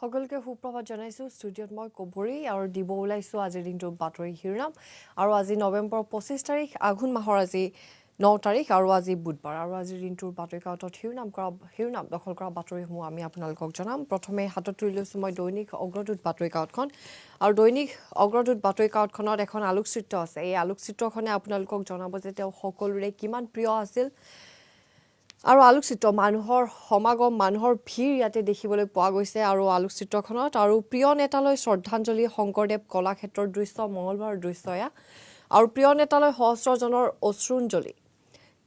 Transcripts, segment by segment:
সকলকে সুপ্ৰভাত জনাইছো ষ্টুডিঅ'ত মই কবৰী আৰু দিব ওলাইছো আজিৰ দিনটোৰ বাতৰি শিৰোনাম আৰু আজি নৱেম্বৰ 25 তাৰিখ আঘোণ মাহৰ আজি 9 তাৰিখ আৰু আজি বুধবাৰ আৰু আজিৰ দিনটোৰ বাতৰি কাকতত শিৰোনাম দখল কৰা বাতৰিসমূহ আমি আপোনালোকক জনাম প্ৰথমে হাতত তুলি লৈছো মই দৈনিক অগ্ৰদূত বাতৰি কাকতখন আৰু দৈনিক অগ্ৰদূত বাতৰি কাকতখনত এখন আলোকচিত্ৰ আছে এই আলোকচিত্ৰখনে আপোনালোকক জনাব যে তেওঁ সকলোৰে কিমান প্ৰিয় আছিল আৰু আলোকচিত্ৰ মানুহৰ সমাগম মানুহৰ ভিৰ ইয়াতে দেখিবলৈ পোৱা গৈছে আৰু আলোকচিত্ৰখনত আৰু প্ৰিয় নেতালৈ শ্ৰদ্ধাঞ্জলি শংকৰদেৱ কলাক্ষেত্ৰৰ দৃশ্য মঙলবাৰৰ দৃশ্য এয়া আৰু প্ৰিয় নেতালৈ সহস্ৰজনৰ অশ্ৰুঞ্জলি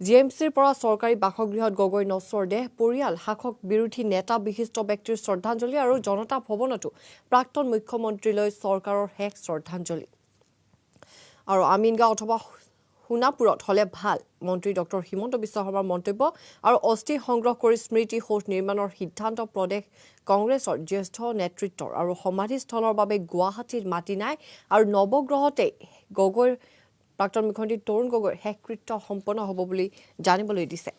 জিএমচিৰ পৰা চৰকাৰী বাসগৃহত গগৈ নশ্বৰ দেহ পৰিয়াল শাসক বিৰোধী নেতা বিশিষ্ট ব্যক্তিৰ শ্ৰদ্ধাঞ্জলি আৰু জনতা ভৱনতো প্ৰাক্তন মুখ্যমন্ত্ৰীলৈ চৰকাৰৰ শেষ শ্ৰদ্ধাঞ্জলি আৰু আমিনগাঁও অথবা সোণাপুৰত হলে ভাল মন্ত্ৰী ডক্টৰ হিমন্ত বিশ্ব শৰ্মাৰ মন্তব্য আৰু অস্থি সংগ্ৰহ কৰি স্মৃতি সৌধ নিৰ্মাণৰ সিদ্ধান্ত প্ৰদেশ কংগ্ৰেছৰ জ্যেষ্ঠ নেতৃত্বৰ আৰু সমাধিস্থলৰ বাবে গুৱাহাটীত মাটি নাই আৰু নৱগ্ৰহতে গগৈৰ প্ৰাক্তন মুখ্যমন্ত্ৰী তৰুণ গগৈৰ শেষকৃত্য সম্পন্ন হ'ব বুলি জানিবলৈ দিছে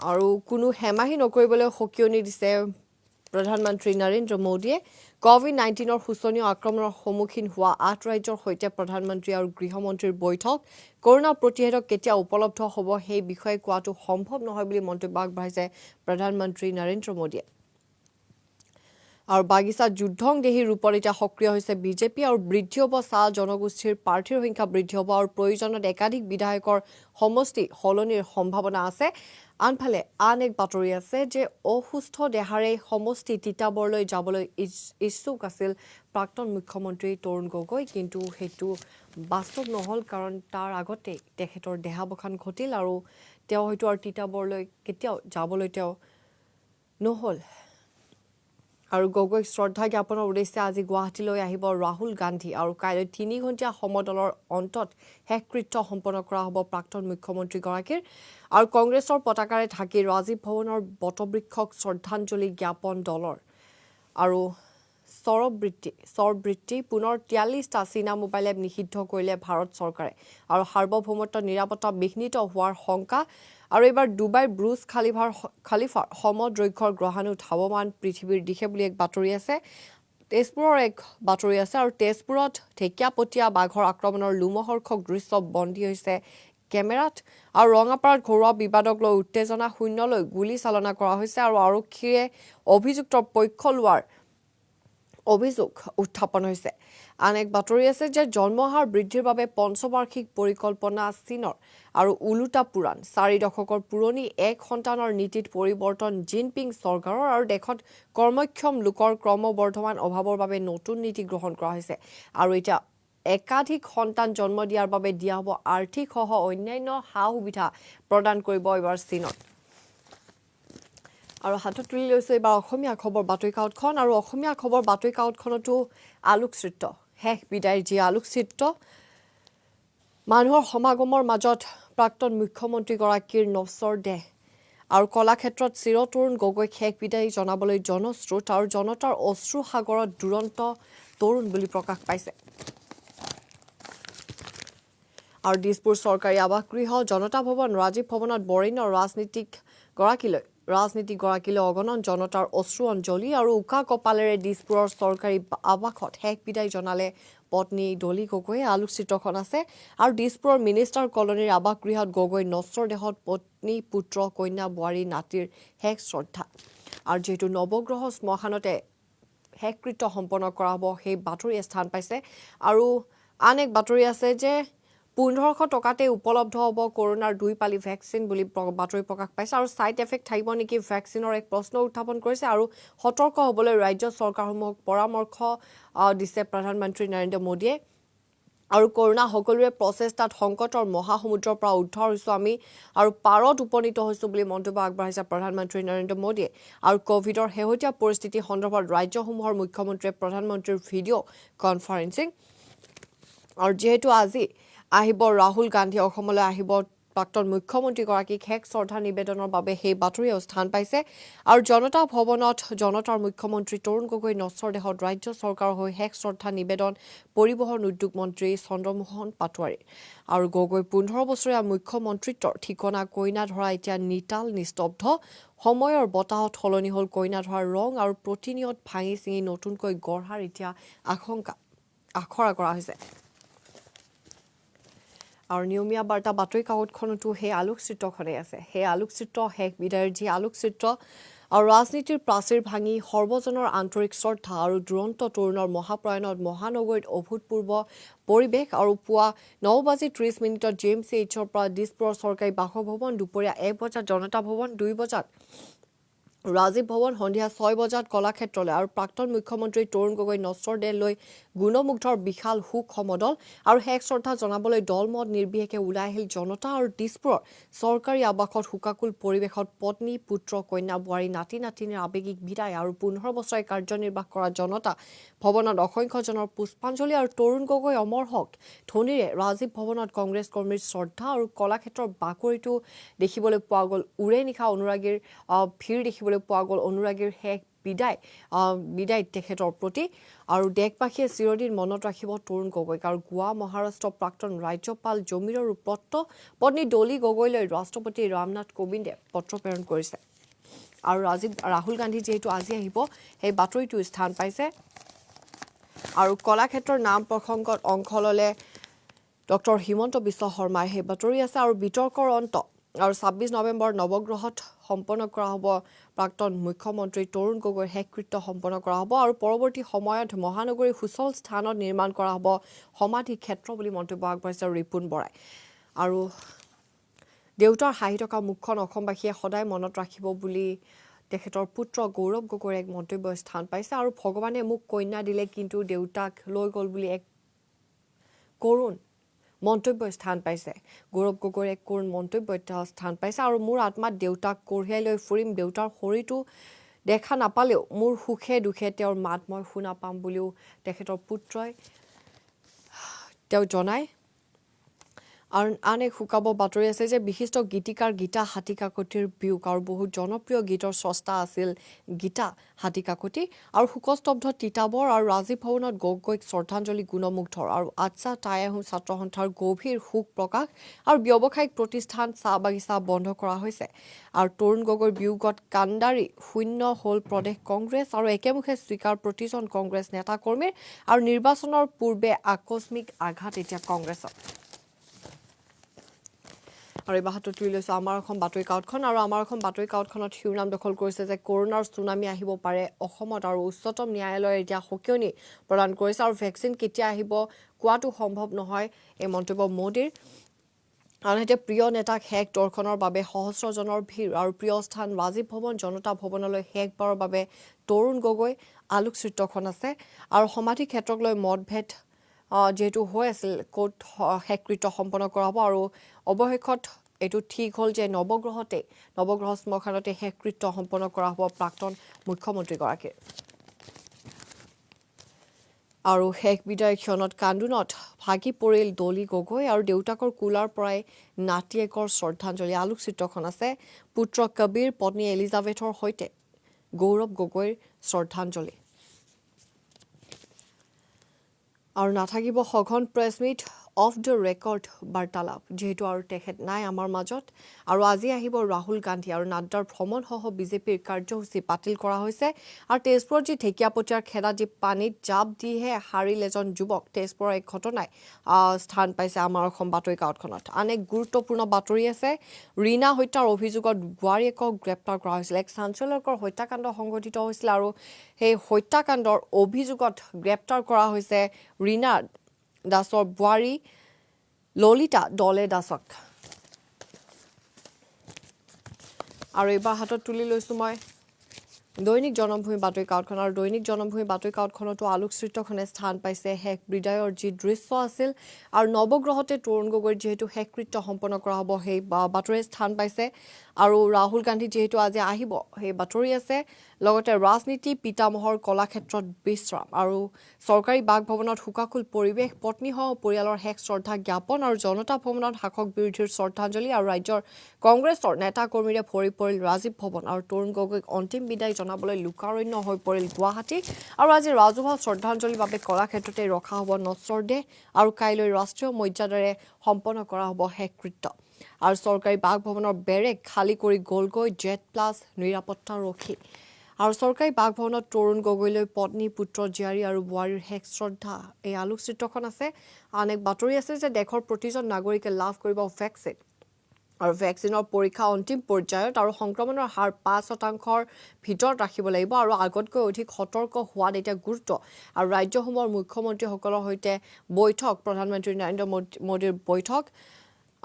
আৰু কোনো হেমাহি নকৰিবলৈ সকিয়নি দিছে প্ৰধানমন্ত্ৰী নৰেন্দ্ৰ মোদীয়ে কোভিড-19 শোচনীয় আক্ৰমণৰ সন্মুখীন হোৱা 8 ৰাজ্যৰ সৈতে প্ৰধানমন্ত্ৰী আৰু গৃহমন্ত্ৰীৰ বৈঠক কৰোনা প্ৰতিষেধক কেতিয়া উপলব্ধ হ'ব সেই বিষয়ে কোৱাটো সম্ভৱ নহয় বুলি মন্তব্য আগবঢ়াইছে প্ৰধানমন্ত্ৰী নৰেন্দ্ৰ মোদীয়ে আৰু বাগিচা যুদ্ধং দেহী ৰূপত এতিয়া সক্ৰিয় হৈছে বিজেপি আৰু বৃদ্ধি হ'ব চাহ জনগোষ্ঠীৰ প্ৰাৰ্থীৰ সংখ্যা বৃদ্ধি হ'ব আৰু প্ৰয়োজনত একাধিক বিধায়কৰ সমষ্টি সলনিৰ সম্ভাৱনা আছে আনফালে আন এক বাতৰি আছে যে অসুস্থ দেহাৰে সমষ্টি তিতাবৰলৈ যাবলৈ ইচ্ছুক আছিল প্ৰাক্তন মুখ্যমন্ত্ৰী তৰুণ গগৈ কিন্তু সেইটো বাস্তৱ নহল কাৰণ তাৰ আগতে তেখেতৰ দেহাৱসান ঘটিল আৰু তেওঁ হয়তো আৰু তিতাবৰলৈ কেতিয়াও যাবলৈ তেওঁ নহল আৰু গগৈক শ্ৰদ্ধা জ্ঞাপনৰ উদ্দেশ্যে আজি গুৱাহাটীলৈ আহিব ৰাহুল গান্ধী আৰু কাইলৈ 3 ঘণ্টীয়া সমদলৰ অন্তত শেষকৃত্য সম্পন্ন কৰা হ'ব প্ৰাক্তন মুখ্যমন্ত্ৰীগৰাকীৰ আৰু কংগ্ৰেছৰ পতাকাৰে ঢাকি ৰাজীৱ ভৱনৰ বটবৃক্ষক শ্ৰদ্ধাঞ্জলি জ্ঞাপন দলৰ আৰু চৰবৃত্তি পুনৰ 43টা চীনা মোবাইল এপ নিষিদ্ধ কৰিলে ভাৰত চৰকাৰে আৰু সাৰ্বভৌমত্ব নিৰাপত্তা বিঘ্নিত হোৱাৰ শংকা আৰু এইবাৰ ডুবাই ব্ৰুজ খালিফাৰ সমদৈৰ্ঘ্যৰ গ্ৰহাণু ধাৱমান পৃথিৱীৰ দিশে বুলি এক বাতৰি আছে তেজপুৰৰ এক বাতৰি আছে আৰু তেজপুৰত ঢেকীয়াপতীয়া বাঘৰ আক্ৰমণৰ লোমহৰ্ষক দৃশ্য বন্দী হৈছে কেমেৰাত আৰু ৰঙাপাৰাত ঘৰুৱা বিবাদক লৈ উত্তেজনা শূন্যলৈ গুলী চালনা কৰা হৈছে আৰু আৰক্ষীয়ে অভিযুক্তৰ পক্ষ লোৱাৰ অভিযোগ উত্থাপন হৈছে আন এক বাতৰি আছে যে জন্মহাৰ বৃদ্ধিৰ বাবে পঞ্চবাৰ্ষিক পৰিকল্পনা চীনৰ আৰু ওলোটা পুৰাণ 4 দশকৰ পুৰণি এক সন্তানৰ নীতিত পৰিৱৰ্তন জিনপিং চৰকাৰৰ আৰু দেশত কৰ্মক্ষম লোকৰ ক্ৰমবৰ্ধমান অভাৱৰ বাবে নতুন নীতি গ্ৰহণ কৰা হৈছে আৰু এতিয়া একাধিক সন্তান জন্ম দিয়াৰ বাবে দিয়া হ'ব আৰ্থিক সহ অন্যান্য সা-সুবিধা প্ৰদান কৰিব এইবাৰ চীনত আৰু হাতত তুলি লৈছো এইবাৰ অসমীয়া খবৰ বাতৰি কাকতখন আৰু অসমীয়া খবৰ বাতৰি কাকতখনতো আলোকচিত্ৰ শেষ বিদায়ৰ যি আলোকচিত্ৰ মানুহৰ সমাগমৰ মাজত প্ৰাক্তন মুখ্যমন্ত্ৰীগৰাকীৰ নশ্বৰ দেহ আৰু কলাক্ষেত্ৰত চিৰতৰুণ গগৈক শেষ বিদায় জনাবলৈ জনস্ৰোত আৰু জনতাৰ অশ্ৰু সাগৰত দুৰন্ত তৰুণ বুলি প্ৰকাশ পাইছে আৰু দিছপুৰ চৰকাৰী আৱাসগৃহ জনতা ভৱন ৰাজীৱ ভৱনত বৰেণ্য ৰাজনীতিগৰাকীলৈ অগণন জনতাৰ অশ্ৰু অঞ্জলি আৰু উকা কপালেৰে দিছপুৰৰ চৰকাৰী আৱাসত শেষ বিদায় জনালে পত্নী ডলি গগৈয়ে আলোকচিত্ৰখন আছে আৰু দিছপুৰৰ মিনিষ্টাৰ কলনীৰ আৱাসগৃহত গগৈ নশ্বৰ দেহত পত্নী পুত্ৰ কন্যা বোৱাৰী নাতিৰ শেষ শ্ৰদ্ধা আৰু যিহেতু নৱগ্ৰহ শ্মশানতে শেষকৃত্য সম্পন্ন কৰা হ'ব সেই বাতৰিয়ে স্থান পাইছে আৰু আন এক বাতৰি আছে যে 1500 টকাতে উপলব্ধ হ'ব কৰোনাৰ 2 পালি ভেকচিন বুলি বাতৰি প্ৰকাশ পাইছে আৰু সাইড এফেক্ট থাকিব নেকি ভেকচিনৰ এক প্ৰশ্ন উত্থাপন কৰিছে আৰু সতৰ্ক হ'বলৈ ৰাজ্য চৰকাৰসমূহক পৰামৰ্শ দিছে প্ৰধানমন্ত্ৰী নৰেন্দ্ৰ মোদীয়ে আৰু কৰোনা সকলোৰে প্ৰচেষ্টাত সংকটৰ মহাসমুদ্ৰৰ পৰা উদ্ধাৰ হৈছো আমি আৰু পাৰত উপনীত হৈছো বুলি মন্তব্য আগবঢ়াইছে প্ৰধানমন্ত্ৰী নৰেন্দ্ৰ মোদীয়ে আৰু কোভিডৰ শেহতীয়া পৰিস্থিতি সন্দৰ্ভত ৰাজ্যসমূহৰ মুখ্যমন্ত্ৰীয়ে প্ৰধানমন্ত্ৰীৰ ভিডিঅ' কনফাৰেন্সিং আৰু যেহেতু আজি আহিব ৰাহুল গান্ধী অসমলৈ আহিব প্ৰাক্তন মুখ্যমন্ত্ৰীগৰাকীক শেষ শ্ৰদ্ধা নিবেদনৰ বাবে সেই বাতৰিও স্থান পাইছে আৰু জনতা ভৱনত জনতাৰ মুখ্যমন্ত্ৰী তৰুণ গগৈ নশ্বৰ দেহত ৰাজ্য চৰকাৰৰ হৈ শেষ শ্ৰদ্ধা নিবেদন পৰিবহণ উদ্যোগ মন্ত্ৰী চন্দ্ৰমোহন পাটোৱাৰী আৰু গগৈ 15 বছৰীয়া মুখ্যমন্ত্ৰীত্বৰ ঠিকনা কইনা ধৰা এতিয়া নিতাল নিস্তব্ধ সময়ৰ বতাহত সলনি হ'ল কইনা ধৰাৰ ৰং আৰু প্ৰতিনিয়ত ভাঙি চিঙি নতুনকৈ গঢ়াৰ এতিয়া আখৰা কৰা হৈছে আৰু নিয়মীয়া বাৰ্তা বাতৰি কাকতখনতো সেই আলোকচিত্ৰখনেই আছে সেই আলোকচিত্ৰ শেষ বিদায়ৰ যি আলোকচিত্ৰ আৰু ৰাজনীতিৰ প্ৰাচীৰ ভাঙি সৰ্বজনৰ আন্তৰিক শ্ৰদ্ধা আৰু দুৰন্ত তৰুণৰ মহাপ্ৰয়াণত মহানগৰীত অভূতপূৰ্ব পৰিৱেশ আৰু পুৱা 9:30 JMCHৰ পৰা দিছপুৰৰ চৰকাৰী বাসভৱন দুপৰীয়া 1 বজাত জনতা ভৱন 2 বজাত ৰাজীৱ ভৱন সন্ধিয়া 6 বজাত কলাক্ষেত্ৰলৈ আৰু প্ৰাক্তন মুখ্যমন্ত্ৰী তৰুণ গগৈ নশ্বৰ দেহলৈ গুণমুগ্ধৰ বিশাল শোক সমদল আৰু শেষ শ্ৰদ্ধা জনাবলৈ দলমত নিৰ্বিশেষে ওলাই আহিল জনতা আৰু দিছপুৰৰ চৰকাৰী আৱাসত শোকাকুল পৰিৱেশত পত্নী পুত্ৰ কন্যা বোৱাৰী নাতি নাতিনীৰ আৱেগিক বিদায় আৰু 15 বছৰে কাৰ্যনিৰ্বাহ কৰা জনতা ভৱনত অসংখ্যজনৰ পুষ্পাঞ্জলি আৰু তৰুণ গগৈ অমৰ হওক ধ্বনিৰে ৰাজীৱ ভৱনত কংগ্ৰেছ কৰ্মীৰ শ্ৰদ্ধা আৰু কলাক্ষেত্ৰৰ বাকৰিটো দেখিবলৈ পোৱা গ'ল উৰে নিশা অনুৰাগীৰ ভিৰ দেখিবলৈ পোৱা গ'ল অনুৰাগীৰ শেষ বিদায় তেখেতৰ প্ৰতি আৰু দেশবাসীয়ে চিৰদিন মনত ৰাখিব তৰুণ গগৈক আৰু গোৱা মহাৰাষ্ট্ৰৰ প্ৰাক্তন ৰাজ্যপাল জমিৰৰ পুত্ৰ পত্নী ডলি গগৈলৈ ৰাষ্ট্ৰপতি ৰামনাথ কোবিন্দে পত্ৰ প্ৰেৰণ কৰিছে আৰু ৰাহুল গান্ধী যিহেতু আজি আহিব সেই বাতৰিটো স্থান পাইছে আৰু কলাক্ষেত্ৰৰ নাম প্ৰসংগত অংশ ল'লে ডক্টৰ হিমন্ত বিশ্ব শৰ্মাৰ সেই বাতৰি আছে আৰু বিতৰ্কৰ অন্ত আৰু 26 নৱেম্বৰ নৱগ্ৰহত সম্পন্ন কৰা হ'ব প্ৰাক্তন মুখ্যমন্ত্ৰী তৰুণ গগৈৰ শেষকৃত্য সম্পন্ন কৰা হ'ব আৰু পৰৱৰ্তী সময়ত মহানগৰীৰ সুচল স্থানত নিৰ্মাণ কৰা হ'ব সমাধি ক্ষেত্ৰ বুলি মন্তব্য আগবঢ়াইছে ৰিপুণ বৰাই আৰু দেউতাৰ হাঁহি থকা মুখখন অসমবাসীয়ে সদায় মনত ৰাখিব বুলি তেখেতৰ পুত্ৰ গৌৰৱ গগৈৰ এক মন্তব্য স্থান পাইছে আৰু ভগৱানে মোক কন্যা দিলে কিন্তু দেউতাক লৈ গ'ল বুলি এক কৰুণ মন্তব্য স্থান পাইছে গৌৰৱ গগৈৰ এক কৰুণ মন্তব্য স্থান পাইছে আৰু মোৰ আত্মাত দেউতাক কঢ়িয়াই লৈ ফুৰিম দেউতাৰ শৰীৰটো দেখা নাপালেও মোৰ সুখে দুখে তেওঁৰ মাত মই শুনা পাম বুলিও তেখেতৰ পুত্ৰই তেওঁ জনায় আৰু আন এক শুকাব বাতৰি আছে যে বিশিষ্ট গীতিকাৰ গীতা হাতীকাকতিৰ বিয়োগ আৰু বহুত জনপ্ৰিয় গীতৰ স্ৰষ্টা আছিল গীতা হাতীকাকতি আৰু শোকস্তব্ধ তিতাবৰ আৰু ৰাজীৱ ভৱনত গগৈক শ্ৰদ্ধাঞ্জলি গুণমুগ্ধৰ আৰু আচ্ছা টাই আহোম ছাত্ৰ সন্থাৰ গভীৰ শোক প্ৰকাশ আৰু ব্যৱসায়িক প্ৰতিষ্ঠান চাহ বাগিচা বন্ধ কৰা হৈছে আৰু তৰুণ গগৈৰ বিয়োগত কাণ্ডাৰী শূন্য হ'ল প্ৰদেশ কংগ্ৰেছ আৰু একেমুখে স্বীকাৰ প্ৰতিজন কংগ্ৰেছ নেতা কৰ্মীৰ আৰু নিৰ্বাচনৰ পূৰ্বে আকস্মিক আঘাত এতিয়া কংগ্ৰেছৰ আৰু এই বাহাটো তুলি লৈছোঁ আমাৰ অসম বাতৰি কাকতখন আৰু আমাৰ অসম বাতৰি কাকতখনত শিৰোনাম দখল কৰিছে যে কৰোনাৰ ছুনামি আহিব পাৰে অসমত আৰু উচ্চতম ন্যায়ালয়ে এতিয়া সকিয়নি প্ৰদান কৰিছে আৰু ভেকচিন কেতিয়া আহিব কোৱাটো সম্ভৱ নহয় এই মন্তব্য মোদীৰ আনহাতে প্ৰিয় নেতাক শেষ দৰ্শনৰ বাবে সহস্ৰজনৰ ভিৰ আৰু প্ৰিয় স্থান ৰাজীৱ ভৱন জনতা ভৱনলৈ শেষবাৰৰ বাবে তৰুণ গগৈ আলোকচিত্ৰখন আছে আৰু সমাধি ক্ষেত্ৰক লৈ মতভেদ যেহেতু হৈ আছিল ক'ত শেষকৃত্য সম্পন্ন কৰা হ'ব আৰু অৱশেষত এইটো ঠিক হ'ল যে নৱগ্ৰহ শ্মশানতে শেষকৃত্য সম্পন্ন কৰা হ'ব প্ৰাক্তন মুখ্যমন্ত্ৰীগৰাকীৰ আৰু শেষ বিদায় ক্ষণত কান্দোনত ভাগি পৰিল ডলি গগৈ আৰু দেউতাকৰ কোলাৰ পৰাই নাতিয়েকৰ শ্ৰদ্ধাঞ্জলি আলোকচিত্ৰখন আছে পুত্ৰ কবিৰ পত্নী এলিজাবেথৰ সৈতে গৌৰৱ গগৈৰ শ্ৰদ্ধাঞ্জলি আৰু নাথাকিব সঘন press meet off the record বাৰ্তালাপ যেহেতু আৰু তেখেত নাই আমাৰ মাজত আৰু আজি আহিব ৰাহুল গান্ধী আৰু নাড্ডাৰ ভ্ৰমণসহ বিজেপিৰ কাৰ্যসূচী বাতিল কৰা হৈছে আৰু তেজপুৰত যি ঢেকীয়াপতীয়াৰ খেদা দি পানীত জাপ দিহে হাৰিল এজন যুৱক তেজপুৰৰ এক ঘটনাই স্থান পাইছে আমাৰ অসম বাতৰি কাকতখনত আন এক গুৰুত্বপূৰ্ণ বাতৰি আছে ৰীনা হত্যাৰ অভিযোগত বোৱাৰীয়েকক গ্ৰেপ্তাৰ কৰা হৈছিল এক চাঞ্চল্যকৰ হত্যাকাণ্ড সংঘটিত হৈছিল আৰু সেই হত্যাকাণ্ডৰ অভিযোগত গ্ৰেপ্তাৰ কৰা হৈছে ৰীনা দাসৰ বোৱাৰী ললিতা দলে দাসক আৰু এইবাৰ হাতত তুলি লৈছোঁ মই দৈনিক জনমভূমি বাতৰি কাকতখন আৰু দৈনিক জনমভূমি বাতৰি কাকতখনতো আলোকচিত্ৰখনে স্থান পাইছে শেষ বিদায়ৰ যি দৃশ্য আছিল আৰু নৱগ্ৰহতে তৰুণ গগৈৰ যিহেতু শেষকৃত্য সম্পন্ন কৰা হ'ব সেই বাতৰিয়ে স্থান পাইছে আৰু ৰাহুল গান্ধী যিহেতু আজি আহিব সেই বাতৰি আছে লগতে ৰাজনীতি পিতামহৰ কলাক্ষেত্ৰত বিশ্ৰাম আৰু চৰকাৰী বাসভৱনত শোকাকুল পৰিৱেশ পত্নীসহ পৰিয়ালৰ শেষ শ্ৰদ্ধা জ্ঞাপন আৰু জনতা ভৱনত শাসক বিৰোধীৰ শ্ৰদ্ধাঞ্জলি আৰু ৰাজ্যৰ কংগ্ৰেছৰ নেতা কৰ্মীৰে ভৰি পৰিল ৰাজীৱ ভৱন আৰু তৰুণ গগৈক অন্তিম বিদায় জনাবলৈ লোকাৰণ্য হৈ পৰিল গুৱাহাটী আৰু আজি ৰাজহুৱা শ্ৰদ্ধাঞ্জলিৰ বাবে কলাক্ষেত্ৰতে ৰখা হ'ব নশ্বৰ দেহ আৰু কাইলৈ ৰাষ্ট্ৰীয় মৰ্যাদাৰে সম্পন্ন কৰা হ'ব শেষকৃত্য আৰু চৰকাৰী বাসভৱনৰ বেৰেক খালী কৰি গ'লগৈ জেড প্লাছ নিৰাপত্তাৰক্ষী আৰু চৰকাৰী বাসভৱনত তৰুণ গগৈলৈ পত্নী পুত্ৰ জীয়াৰী আৰু বোৱাৰীৰ শেষ শ্ৰদ্ধা এই আলোকচিত্ৰখন আছে আন এক বাতৰি আছে যে দেশৰ প্ৰতিজন নাগৰিকে লাভ কৰিব ভেকচিন আৰু ভেকচিনৰ পৰীক্ষা অন্তিম পৰ্যায়ত আৰু সংক্ৰমণৰ হাৰ ৫% ভিতৰত ৰাখিব লাগিব আৰু আগতকৈ অধিক সতৰ্ক হোৱাত এতিয়া গুৰুত্ব আৰু ৰাজ্যসমূহৰ মুখ্যমন্ত্ৰীসকলৰ সৈতে বৈঠক প্ৰধানমন্ত্ৰী নৰেন্দ্ৰ মোদীৰ বৈঠক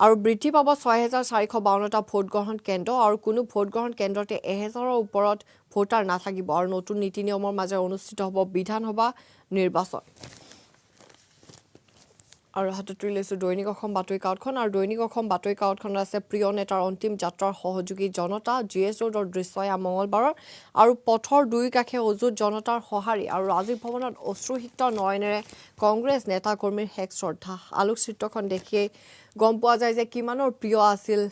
আৰু বৃদ্ধি পাব ৬,৪৫২টা ভোটগ্ৰহণ কেন্দ্ৰ আৰু কোনো ভোটগ্ৰহণ কেন্দ্ৰতে ১,০০০ৰ ওপৰত ভোটাৰ নাথাকিব আৰু নতুন নীতি নিয়মৰ মাজেৰে অনুষ্ঠিত হ'ব বিধানসভা নিৰ্বাচন আৰু হাতত তুলি লৈছোঁ দৈনিক অসম বাতৰি কাকতখন আৰু দৈনিক অসম বাতৰি কাকতখনত আছে প্ৰিয় নেতাৰ অন্তিম যাত্ৰাৰ সহযোগী জনতা GS ৰোডৰ দৃশ্য এয়া মঙলবাৰৰ আৰু পথৰ দুই কাষে অযুত জনতাৰ সঁহাৰি আৰু ৰাজীৱ ভৱনত অশ্ৰুসিক্ত নয়নেৰে কংগ্ৰেছ নেতা কৰ্মীৰ শেষ শ্ৰদ্ধা আলোকচিত্ৰখন দেখিয়েই গম পোৱা যায় যে কিমানৰ প্ৰিয় আছিল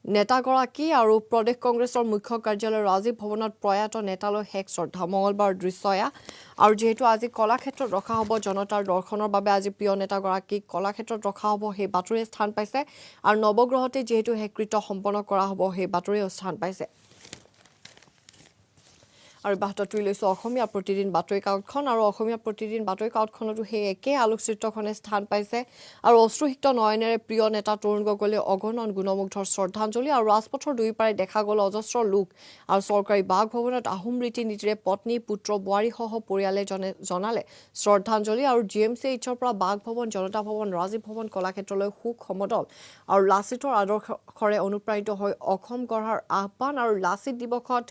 নেতাগৰাকী আৰু প্ৰদেশ কংগ্ৰেছৰ মুখ্য কাৰ্যালয় ৰাজীৱ ভৱনত প্ৰয়াত নেতালৈ শেষ শ্ৰদ্ধা মঙলবাৰৰ দৃশ্য এয়া আৰু যিহেতু আজি কলাক্ষেত্ৰত ৰখা হ'ব জনতাৰ দৰ্শনৰ বাবে আজি প্ৰিয় নেতাগৰাকীক কলাক্ষেত্ৰত ৰখা হ'ব সেই বাতৰিয়ে স্থান পাইছে আৰু নৱগ্ৰহতে যিহেতু শেষকৃত্য সম্পন্ন কৰা হ'ব সেই বাতৰিয়েও স্থান পাইছে আৰু বাহত তুলি লৈছোঁ অসমীয়া প্ৰতিদিন বাতৰি কাকতখন আৰু অসমীয়া প্ৰতিদিন বাতৰি কাকতখনতো সেই একে আলোকচিত্ৰখনে স্থান পাইছে আৰু অশ্ৰুসিক্ত নয়নেৰে প্ৰিয় নেতা তৰুণ গগৈলৈ অগণন গুণমুগ্ধৰ শ্ৰদ্ধাঞ্জলি আৰু ৰাজপথৰ দুয়োপাৰে দেখা গ'ল অজস্ৰ লোক আৰু চৰকাৰী বাসভৱনত আহোম ৰীতি নীতিৰে পত্নী পুত্ৰ বোৱাৰীসহ পৰিয়ালে জনালে শ্ৰদ্ধাঞ্জলি আৰু GMCHৰ পৰা বাসভৱন জনতা ভৱন ৰাজীৱ ভৱন কলাক্ষেত্ৰলৈ শোক সমদল আৰু লাচিতৰ আদৰ্শৰে অনুপ্ৰাণিত হৈ অসম গঢ়াৰ আহ্বান আৰু লাচিত দিৱসত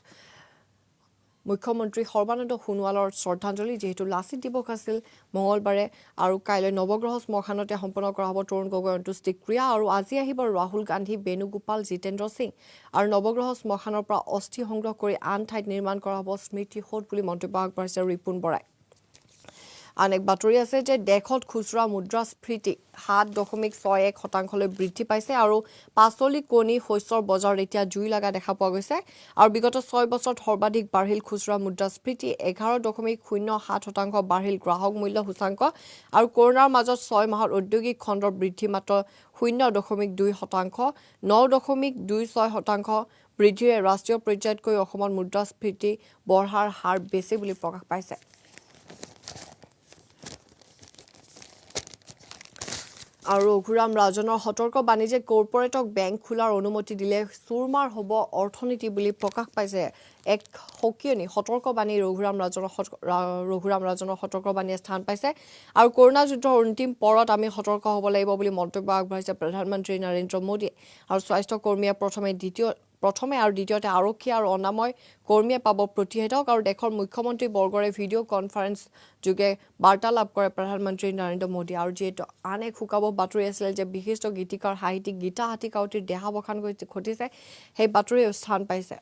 মুখ্যমন্ত্ৰী সৰ্বানন্দ সোণোৱালৰ শ্ৰদ্ধাঞ্জলি যিহেতু লাচিত দিৱস আছিল মঙলবাৰে আৰু কাইলৈ নৱগ্ৰহ শ্মশানতে সম্পন্ন কৰা হ'ব তৰুণ গগৈৰ অন্ত্যেষ্টিক্ৰিয়া আৰু আজি আহিব ৰাহুল গান্ধী বেণুগোপাল জিতেন্দ্ৰ সিং আৰু নৱগ্ৰহ শ্মশানৰ পৰা অস্থি সংগ্ৰহ কৰি আন ঠাইত নিৰ্মাণ কৰা হ'ব স্মৃতি সৌধ বুলি মন্তব্য আগবঢ়াইছে ৰিপুণ বৰাই আন এক বাতৰি আছে যে দেশত খুচুৰা মুদ্ৰাস্ফীতি ৭.৬১% বৃদ্ধি পাইছে আৰু পাচলি কণী শস্যৰ বজাৰত এতিয়া জুই লগা দেখা পোৱা গৈছে আৰু বিগত ৬ বছৰত সৰ্বাধিক বাঢ়িল খুচুৰা মুদ্ৰাস্ফীতি ১১.০৭% বাঢ়িল গ্ৰাহক মূল্য সূচাংক আৰু কৰোনাৰ মাজত ৬ মাহত ঔদ্যোগিক খণ্ডৰ বৃদ্ধি মাত্ৰ ০.২%, ৯.২৬% বৃদ্ধিৰে ৰাষ্ট্ৰীয় পৰ্যায়তকৈ অসমত মুদ্ৰাস্ফীতি বঢ়াৰ হাৰ বেছি বুলি প্ৰকাশ পাইছে আৰু ৰঘুৰাম ৰাজনৰ সতৰ্কবাণী যে কৰ্পৰেটক বেংক খোলাৰ অনুমতি দিলে চুৰমাৰ হ'ব অৰ্থনীতি বুলি প্ৰকাশ পাইছে এক সকিয়নি সতৰ্কবাণী ৰঘুৰাম ৰাজনৰ সতৰ্কবাণীয়ে স্থান পাইছে আৰু কৰোনা যুদ্ধৰ অন্তিম পৰত আমি সতৰ্ক হ'ব লাগিব বুলি মন্তব্য আগবঢ়াইছে প্ৰধানমন্ত্ৰী নৰেন্দ্ৰ মোদীয়ে আৰু স্বাস্থ্য কৰ্মীয়ে প্ৰথমে আৰু দ্বিতীয়তে আৰক্ষী আৰু অনাময় কৰ্মীয়ে পাব প্ৰতিষেধক আৰু দেশৰ মুখ্যমন্ত্ৰী বৰ্গৰে ভিডিঅ' কনফাৰেন্স যোগে বাৰ্তালাপ কৰে প্ৰধানমন্ত্ৰী নৰেন্দ্ৰ মোদী আৰু যিহেতু আন এক শোকাবহ বাতৰি আছিল যে বিশিষ্ট গীতিকাৰ সাহিত্যিক গীতা হাতীকাউতিৰ দেহাৱসান ঘটিছে সেই বাতৰিয়েও স্থান পাইছে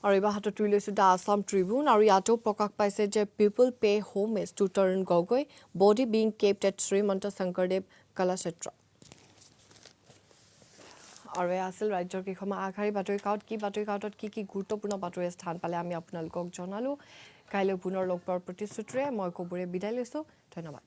আৰু এইবাৰ হাতত তুলি লৈছোঁ দ্য আছাম ট্ৰিবিউন আৰু ইয়াতেও প্ৰকাশ পাইছে যে people pay homage to Tarun Gogoi body being kept at Srimanta Sankardev Kalakshetra আৰু এয়া আছিল ৰাজ্যৰ কেইখনমান আগশাৰীৰ বাতৰি কাকত কি বাতৰি কাকতত কি গুৰুত্বপূৰ্ণ বাতৰিয়ে স্থান পালে আমি আপোনালোকক জনালোঁ কাইলৈ পুনৰ লগ পোৱাৰ প্ৰতিশ্ৰুতিৰে মই কবুৰে বিদায় লৈছোঁ ধন্যবাদ